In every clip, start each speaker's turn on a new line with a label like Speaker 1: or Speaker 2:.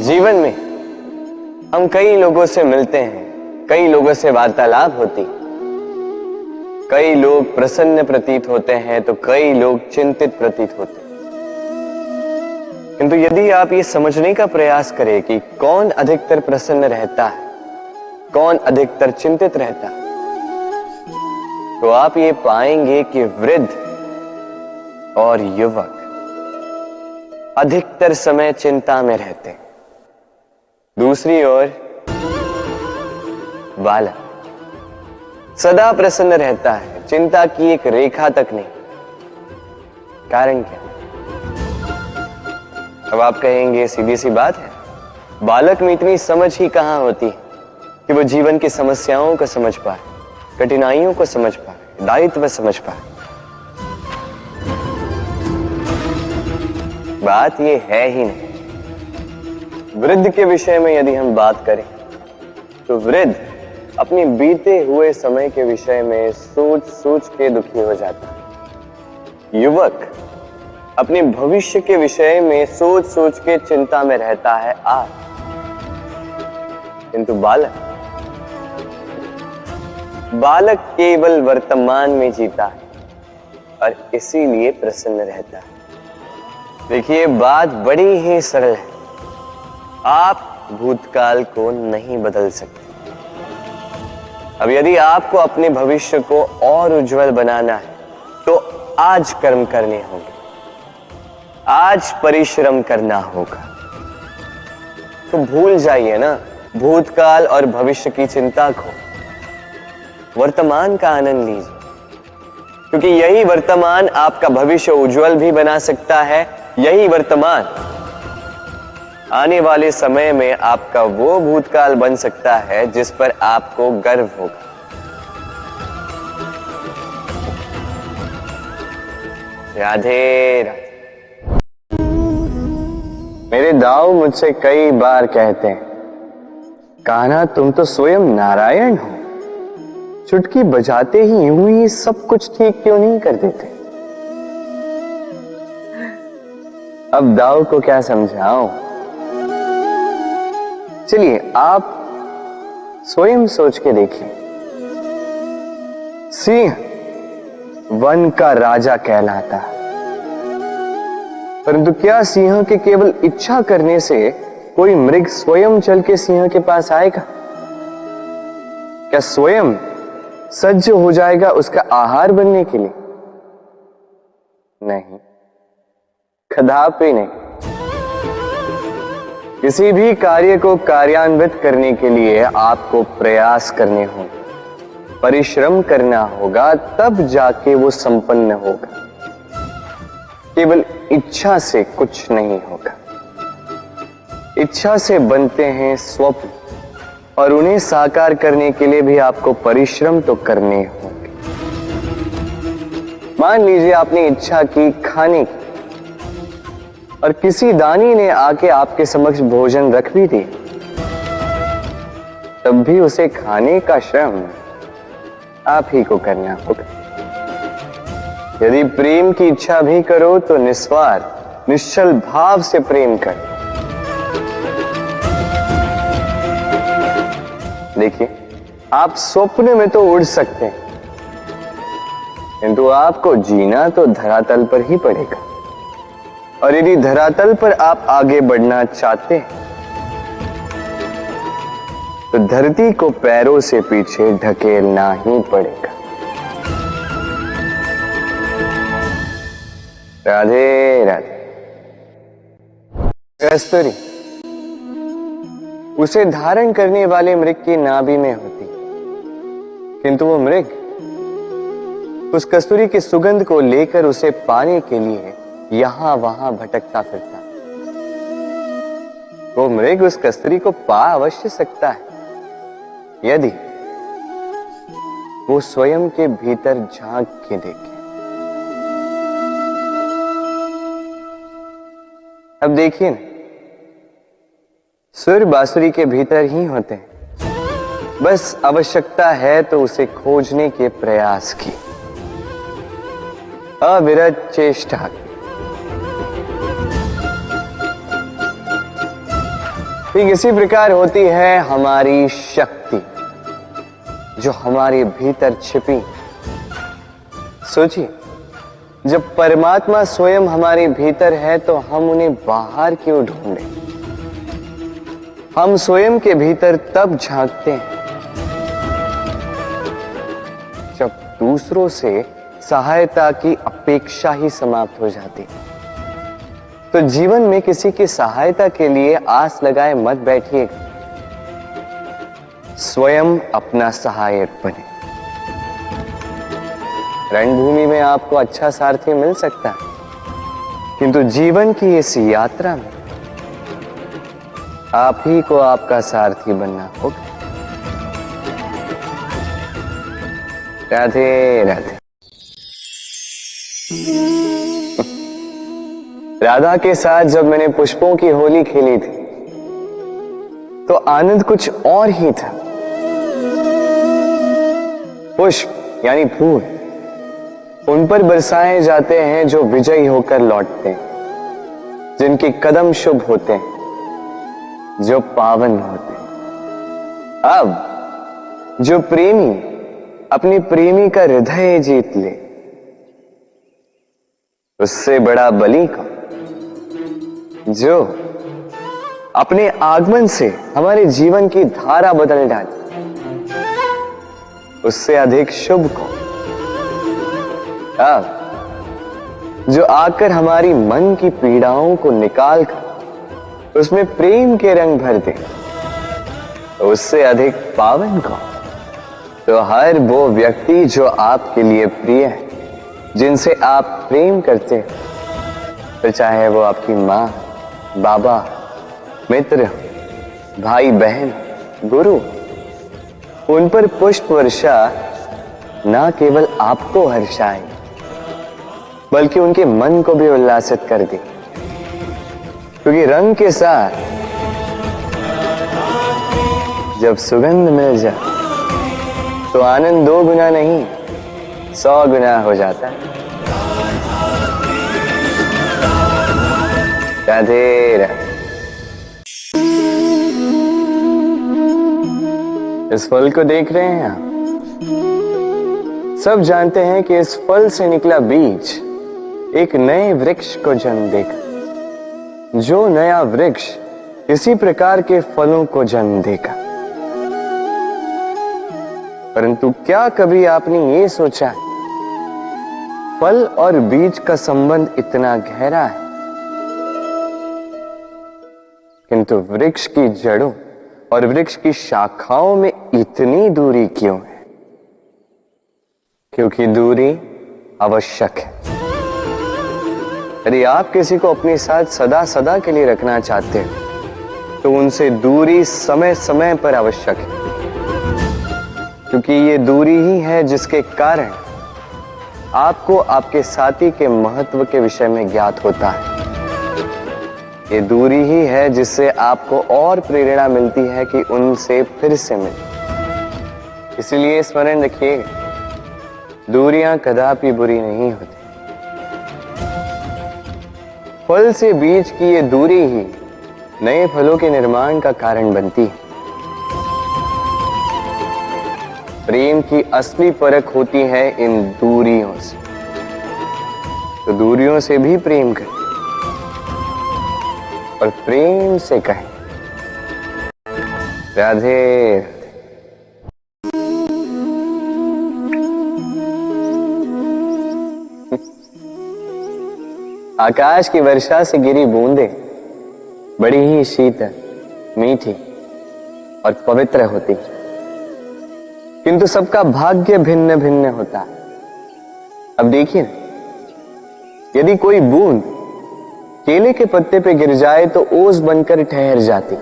Speaker 1: जीवन में हम कई लोगों से मिलते हैं, कई लोगों से वार्तालाप होती, कई लोग प्रसन्न प्रतीत होते हैं तो कई लोग चिंतित प्रतीत होते हैं। किंतु यदि आप ये समझने का प्रयास करें कि कौन अधिकतर प्रसन्न रहता है, कौन अधिकतर चिंतित रहता है, तो आप ये पाएंगे कि वृद्ध और युवक अधिकतर समय चिंता में रहते हैं। दूसरी ओर बालक सदा प्रसन्न रहता है, चिंता की एक रेखा तक नहीं। कारण क्या? अब आप कहेंगे सीधी सी बात है, बालक में इतनी समझ ही कहां होती है कि वो जीवन की समस्याओं को समझ पाए, कठिनाइयों को समझ पाए, दायित्व समझ पाए। बात ये है ही नहीं। वृद्ध के विषय में यदि हम बात करें तो वृद्ध अपनी बीते हुए समय के विषय में सोच सोच के दुखी हो जाता है। युवक अपने भविष्य के विषय में सोच सोच के चिंता में रहता है आज। किंतु बालक केवल वर्तमान में जीता है और इसीलिए प्रसन्न रहता है। देखिए, बात बड़ी ही सरल है। आप भूतकाल को नहीं बदल सकते। अब यदि आपको अपने भविष्य को और उज्जवल बनाना है तो आज कर्म करने होंगे, आज परिश्रम करना होगा। तो भूल जाइए ना भूतकाल और भविष्य की चिंता को, वर्तमान का आनंद लीजिए, क्योंकि यही वर्तमान आपका भविष्य उज्जवल भी बना सकता है। यही वर्तमान आने वाले समय में आपका वो भूतकाल बन सकता है जिस पर आपको गर्व होगा। राधे राधे। मेरे दाऊ मुझसे कई बार कहते हैं, कान्हा तुम तो स्वयं नारायण हो, चुटकी बजाते ही यूं ही सब कुछ ठीक क्यों नहीं कर देते? अब दाऊ को क्या समझाऊं? चलिए आप स्वयं सोच के देखिए। सिंह वन का राजा कहलाता है, परंतु क्या सिंह के केवल इच्छा करने से कोई मृग स्वयं चल के सिंह के पास आएगा? क्या स्वयं सज्ज हो जाएगा उसका आहार बनने के लिए? नहीं, कदापि नहीं। किसी भी कार्य को कार्यान्वित करने के लिए आपको प्रयास करने होंगे, परिश्रम करना होगा, तब जाके वो संपन्न होगा। केवल इच्छा से कुछ नहीं होगा। इच्छा से बनते हैं स्वप्न, और उन्हें साकार करने के लिए भी आपको परिश्रम तो करने होंगे। मान लीजिए आपने इच्छा की खाने की, और किसी दानी ने आके आपके समक्ष भोजन रख भी दिया, तब भी उसे खाने का श्रम आप ही को करना होगा। यदि प्रेम की इच्छा भी करो तो निस्वार्थ निश्चल भाव से प्रेम करो। देखिए, आप स्वप्न में तो उड़ सकते हैं, किंतु आपको जीना तो धरातल पर ही पड़ेगा। और यदि धरातल पर आप आगे बढ़ना चाहते हैं तो धरती को पैरों से पीछे ढकेलना ही पड़ेगा। राधे राधे। कस्तूरी उसे धारण करने वाले मृग की नाभि में होती, किंतु वो मृग उस कस्तूरी की सुगंध को लेकर उसे पाने के लिए यहां वहां भटकता फिरता। वो मृग उस कस्तूरी को पा अवश्य सकता है यदि वो स्वयं के भीतर झांक के देखे। अब देखिए ना, सुर बांसुरी के भीतर ही होते हैं, बस आवश्यकता है तो उसे खोजने के प्रयास की, अविरत चेष्टा। ठीक इसी प्रकार होती है हमारी शक्ति जो हमारे भीतर छिपी। सोचिए, जब परमात्मा स्वयं हमारे भीतर है तो हम उन्हें बाहर क्यों ढूंढें? हम स्वयं के भीतर तब झांकते हैं जब दूसरों से सहायता की अपेक्षा ही समाप्त हो जाती। तो जीवन में किसी की सहायता के लिए आस लगाए मत बैठिएगा, स्वयं अपना सहायक बने। रणभूमि में आपको अच्छा सारथी मिल सकता है, किंतु जीवन की इस यात्रा में आप ही को आपका सारथी बनना होगा। राधे राधे। राधा के साथ जब मैंने पुष्पों की होली खेली थी तो आनंद कुछ और ही था। पुष्प यानी फूल, उन पर बरसाए जाते हैं जो विजयी होकर लौटते हैं, जिनके कदम शुभ होते हैं, जो पावन होते हैं। अब जो प्रेमी अपनी प्रेमी का हृदय जीत ले, उससे बड़ा बलि कौन? जो अपने आगमन से हमारे जीवन की धारा बदल डाले, उससे अधिक शुभ कौन? अब जो आकर हमारी मन की पीड़ाओं को निकाल कर उसमें प्रेम के रंग भर दे, तो उससे अधिक पावन कौन? तो हर वो व्यक्ति जो आपके लिए प्रिय है, जिनसे आप प्रेम करते हैं, तो चाहे वो आपकी मां, बाबा, मित्र, भाई बहन, गुरु, उन पर पुष्प वर्षा ना केवल आपको हर्षाए बल्कि उनके मन को भी उल्लासित कर दे। क्योंकि रंग के साथ जब सुगंध मिल जाए तो आनंद 2 गुना नहीं 100 गुना हो जाता है। राधे राधे। इस फल को देख रहे हैं आप? सब जानते हैं कि इस फल से निकला बीज एक नए वृक्ष को जन्म देगा। जो नया वृक्ष इसी प्रकार के फलों को जन्म देगा। परंतु क्या कभी आपने ये सोचा है, फल और बीज का संबंध इतना गहरा है, किंतु वृक्ष की जड़ों और वृक्ष की शाखाओं में इतनी दूरी क्यों है? क्योंकि दूरी आवश्यक है। यदि आप किसी को अपने साथ सदा सदा के लिए रखना चाहते हैं तो उनसे दूरी समय समय पर आवश्यक है, क्योंकि ये दूरी ही है जिसके कारण आपको आपके साथी के महत्व के विषय में ज्ञात होता है। ये दूरी ही है जिससे आपको और प्रेरणा मिलती है कि उनसे फिर से मिले। इसलिए स्मरण रखिए, दूरियां कदापि बुरी नहीं होती। फल से बीज की ये दूरी ही नए फलों के निर्माण का कारण बनती है। प्रेम की असली परख होती है इन दूरियों से। तो दूरियों से भी प्रेम करें और प्रेम से कहें राधे। आकाश की वर्षा से गिरी बूंदें बड़ी ही शीतल, मीठी और पवित्र होती, किंतु सबका भाग्य भिन्न भिन्न होता है। अब देखिए, यदि कोई बूंद केले के पत्ते पे गिर जाए तो ओस बनकर ठहर जाती,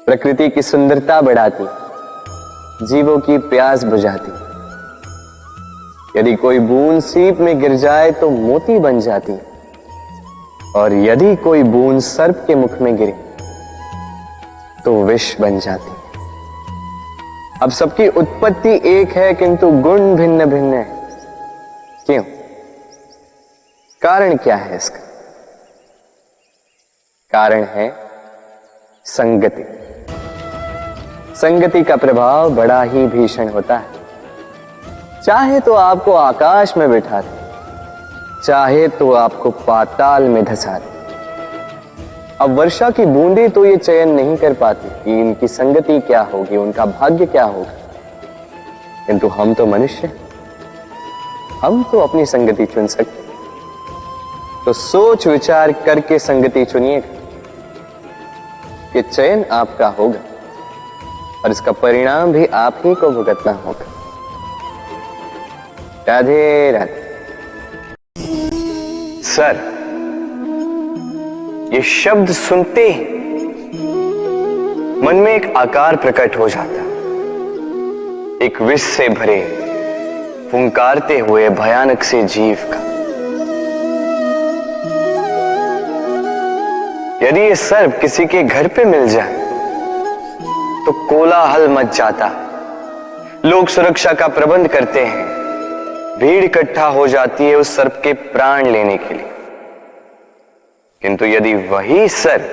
Speaker 1: प्रकृति की सुंदरता बढ़ाती, जीवों की प्यास बुझाती। यदि कोई बूंद सीप में गिर जाए तो मोती बन जाती, और यदि कोई बूंद सर्प के मुख में गिरे तो विष बन जाती। अब सबकी उत्पत्ति एक है किंतु गुण भिन्न भिन्न है। क्यों? कारण क्या है इसका? कारण है संगति। संगति का प्रभाव बड़ा ही भीषण होता है। चाहे तो आपको आकाश में बिठा दे, चाहे तो आपको पाताल में धंसा दे। अब वर्षा की बूंदें तो ये चयन नहीं कर पाती कि इनकी संगति क्या होगी, उनका भाग्य क्या होगा, किंतु हम तो मनुष्य हैं, हम तो अपनी संगति चुन सकते। तो सोच विचार करके संगति चुनिएगा। ये चयन आपका होगा और इसका परिणाम भी आप ही को भुगतना होगा। राधे राधे। सर, ये शब्द सुनते ही मन में एक आकार प्रकट हो जाता, एक विष से भरे फुंकारते हुए भयानक से जीव का। यदि ये सर्प किसी के घर पे मिल जाए तो कोलाहल मच जाता, लोग सुरक्षा का प्रबंध करते हैं, भीड़ इकट्ठा हो जाती है उस सर्प के प्राण लेने के लिए। किंतु यदि वही सर्प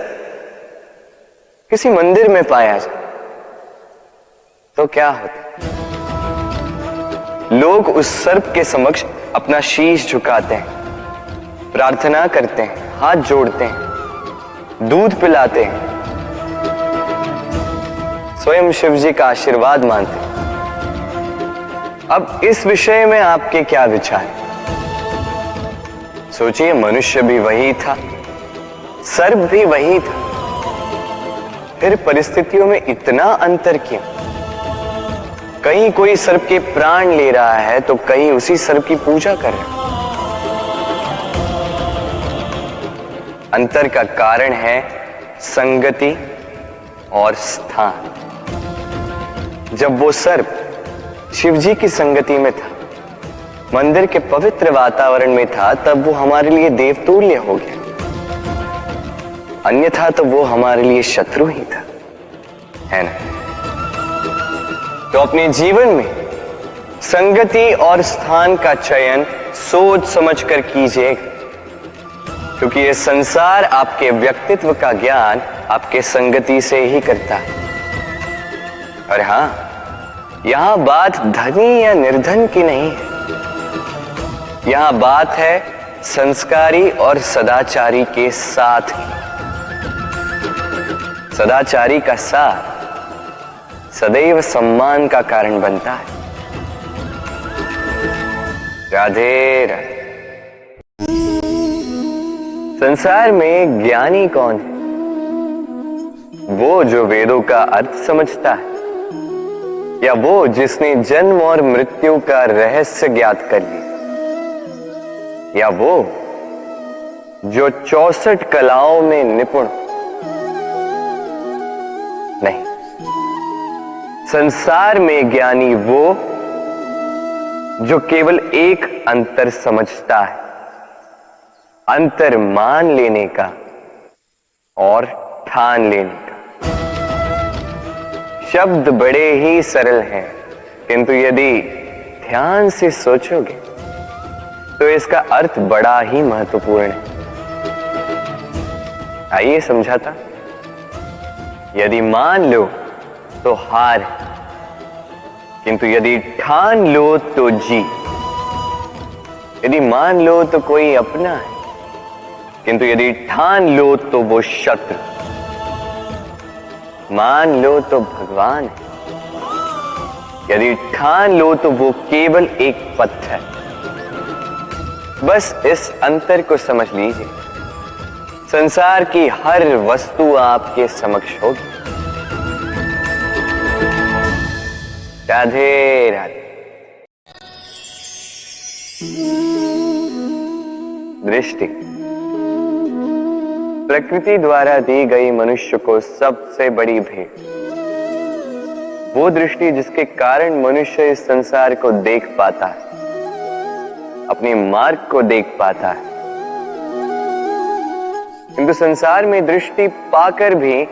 Speaker 1: किसी मंदिर में पाया जाए तो क्या होता? लोग उस सर्प के समक्ष अपना शीश झुकाते हैं, प्रार्थना करते हैं, हाथ जोड़ते हैं, दूध पिलाते हैं, स्वयं शिव जी का आशीर्वाद मानते हैं। अब इस विषय में आपके क्या विचार? सोचिए, मनुष्य भी वही था, सर्प भी वही था, फिर परिस्थितियों में इतना अंतर क्यों? कहीं कोई सर्प के प्राण ले रहा है तो कहीं उसी सर्प की पूजा कर रहा है। अंतर का कारण है संगति और स्थान। जब वो सर्प शिवजी की संगति में था, मंदिर के पवित्र वातावरण में था, तब वो हमारे लिए देवतुल्य हो गया, अन्यथा तो वो हमारे लिए शत्रु ही था, है ना? तो अपने जीवन में संगति और स्थान का चयन सोच समझकर कीजिएगा, क्योंकि ये संसार आपके व्यक्तित्व का ज्ञान आपके संगति से ही करता है। और हां, यहां बात धनी या निर्धन की नहीं है, यहां बात है संस्कारी और सदाचारी के साथ की। सदाचारी का साथ सदैव सम्मान का कारण बनता है। राधे राधे। संसार में ज्ञानी कौन है? वो जो वेदों का अर्थ समझता है, या वो जिसने जन्म और मृत्यु का रहस्य ज्ञात कर लिया, या वो जो 64 कलाओं में निपुण? नहीं, संसार में ज्ञानी वो जो केवल एक अंतर समझता है, अंतर मान लेने का और ठान लेने का। शब्द बड़े ही सरल हैं, किंतु यदि ध्यान से सोचोगे तो इसका अर्थ बड़ा ही महत्वपूर्ण है। आइए समझाता। यदि मान लो तो हार, किंतु यदि ठान लो तो जीत। यदि मान लो तो कोई अपना है, किंतु यदि ठान लो तो वो शत्रु। मान लो तो भगवान है, यदि ठान लो तो वो केवल एक पत्थर। बस इस अंतर को समझ लीजिए, संसार की हर वस्तु आपके समक्ष होगी। राधे राधे। दृष्टि प्रकृति द्वारा दी गई मनुष्य को सबसे बड़ी भेंट, वो दृष्टि जिसके कारण मनुष्य इस संसार को देख पाता है, अपने मार्ग को देख पाता है। किंतु संसार में दृष्टि पाकर भी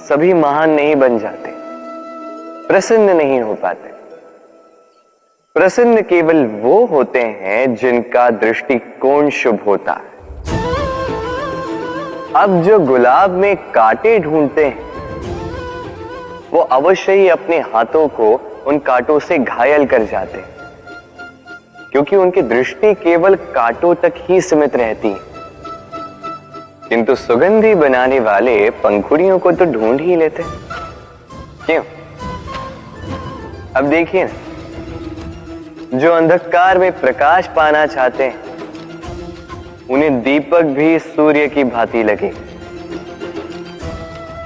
Speaker 1: सभी महान नहीं बन जाते, प्रसन्न नहीं हो पाते। प्रसन्न केवल वो होते हैं जिनका दृष्टिकोण शुभ होता है। अब जो गुलाब में कांटे ढूंढते हैं, वो अवश्य ही अपने हाथों को उन कांटों से घायल कर जाते, क्योंकि उनकी दृष्टि केवल कांटों तक ही सीमित रहती है। किंतु सुगंधी बनाने वाले पंखुड़ियों को तो ढूंढ ही लेते। क्यों? अब देखिए ना, जो अंधकार में प्रकाश पाना चाहते हैं उन्हें दीपक भी सूर्य की भांति लगे,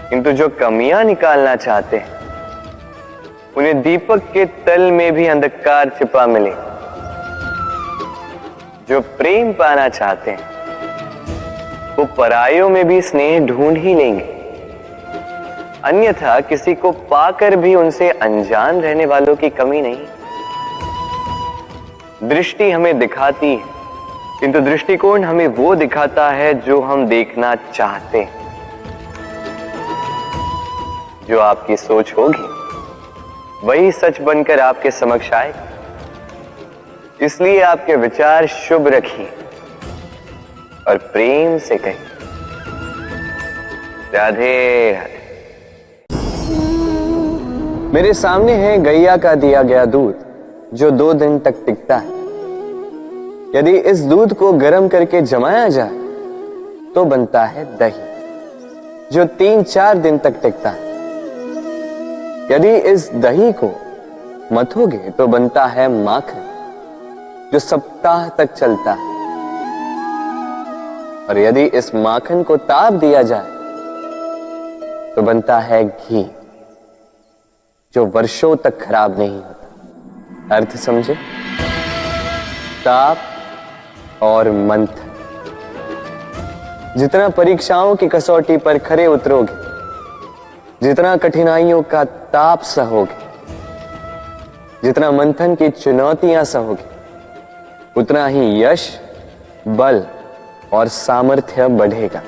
Speaker 1: किंतु जो कमियां निकालना चाहते हैं उन्हें दीपक के तल में भी अंधकार छिपा मिले। जो प्रेम पाना चाहते हैं वो परायों में भी स्नेह ढूंढ ही लेंगे, अन्यथा किसी को पाकर भी उनसे अनजान रहने वालों की कमी नहीं। दृष्टि हमें दिखाती है, किंतु दृष्टिकोण हमें वो दिखाता है जो हम देखना चाहते हैं। जो आपकी सोच होगी वही सच बनकर आपके समक्ष आएगा। इसलिए आपके विचार शुभ रखिए और प्रेम से कहिए, राधे राधे। मेरे सामने है गैया का दिया गया दूध जो 2 दिन तक टिकता है। यदि इस दूध को गर्म करके जमाया जाए तो बनता है दही जो 3-4 दिन तक टिकता है। यदि इस दही को मथोगे तो बनता है माखन जो सप्ताह तक चलता है। और यदि इस माखन को ताप दिया जाए तो बनता है घी जो वर्षों तक खराब नहीं होता। अर्थ समझे? ताप और मंथन। जितना परीक्षाओं की कसौटी पर खरे उतरोगे, जितना कठिनाइयों का ताप सहोगे, जितना मंथन की चुनौतियां सहोगे, उतना ही यश, बल और सामर्थ्य बढ़ेगा।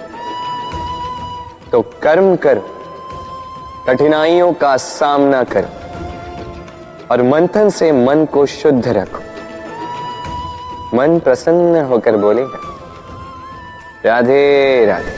Speaker 1: तो कर्म करो, कठिनाइयों का सामना करो और मंथन से मन को शुद्ध रखो। मन प्रसन्न होकर बोलेगा, राधे राधे।